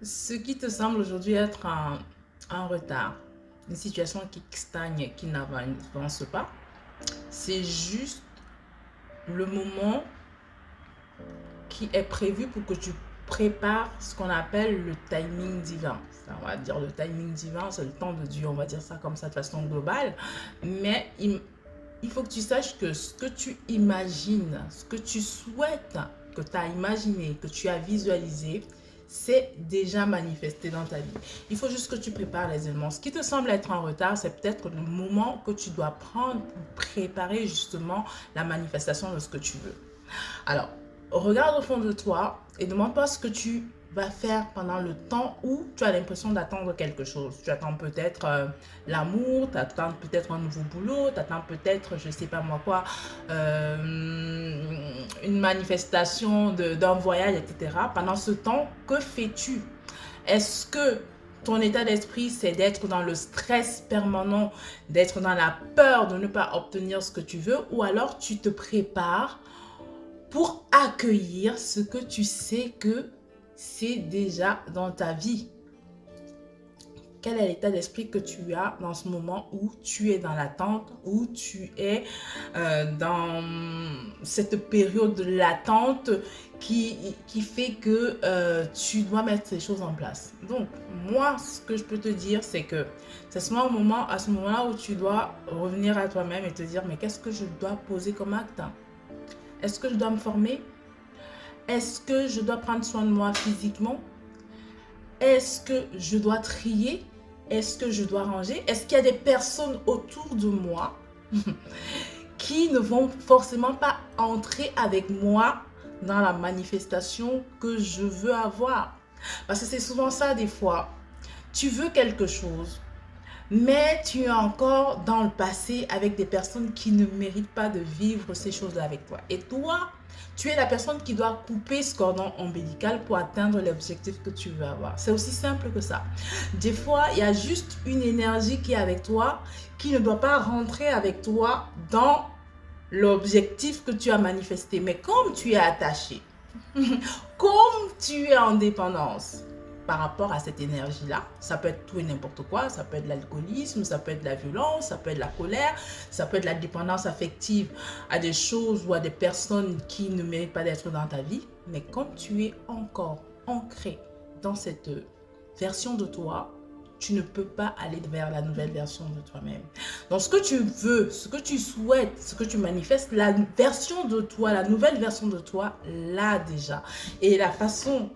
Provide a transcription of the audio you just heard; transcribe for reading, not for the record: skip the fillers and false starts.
Ce qui te semble aujourd'hui être un retard, une situation qui stagne, qui n'avance pas, c'est juste le moment qui est prévu pour que tu prépares ce qu'on appelle le timing divin. On va dire le timing divin, c'est le temps de Dieu, on va dire ça comme ça de façon globale. Mais il faut que tu saches que ce que tu imagines, ce que tu souhaites, que tu as imaginé, que tu as visualisé, c'est déjà manifesté dans ta vie. Il faut juste que tu prépares les éléments. Ce qui te semble être en retard, c'est peut-être le moment que tu dois prendre pour préparer justement la manifestation de ce que tu veux. Alors, regarde au fond de toi et demande-toi ce que tu vas faire pendant le temps où tu as l'impression d'attendre quelque chose. Tu attends peut-être l'amour, tu attends peut-être un nouveau boulot, tu attends peut-être, je ne sais pas moi quoi, une manifestation d'un voyage, etc. Pendant ce temps, que fais-tu? Est-ce que ton état d'esprit, c'est d'être dans le stress permanent, d'être dans la peur de ne pas obtenir ce que tu veux, ou alors tu te prépares pour accueillir ce que tu sais que c'est déjà dans ta vie? Quel est l'état d'esprit que tu as dans ce moment où tu es dans l'attente, où tu es dans cette période de l'attente qui fait que tu dois mettre ces choses en place? Donc, moi, ce que je peux te dire, c'est que c'est à ce moment-là où tu dois revenir à toi-même et te dire, mais qu'est-ce que je dois poser comme acte? Est-ce que je dois me former? Est-ce que je dois prendre soin de moi physiquement? Est-ce que je dois trier? Est-ce que je dois ranger? Est-ce qu'il y a des personnes autour de moi qui ne vont forcément pas entrer avec moi dans la manifestation que je veux avoir? Parce que c'est souvent ça des fois. Tu veux quelque chose, mais tu es encore dans le passé avec des personnes qui ne méritent pas de vivre ces choses-là avec toi. Et toi, tu es la personne qui doit couper ce cordon ombilical pour atteindre l'objectif que tu veux avoir. C'est aussi simple que ça. Des fois, il y a juste une énergie qui est avec toi, qui ne doit pas rentrer avec toi dans l'objectif que tu as manifesté. Mais comme tu es attaché, comme tu es en dépendance par rapport à cette énergie-là, ça peut être tout et n'importe quoi, ça peut être l'alcoolisme, ça peut être la violence, ça peut être la colère, ça peut être la dépendance affective à des choses ou à des personnes qui ne méritent pas d'être dans ta vie. Mais comme tu es encore ancré dans cette version de toi, tu ne peux pas aller vers la nouvelle version de toi-même. Donc, ce que tu veux, ce que tu souhaites, ce que tu manifestes, la version de toi, la nouvelle version de toi, là déjà. Et la façon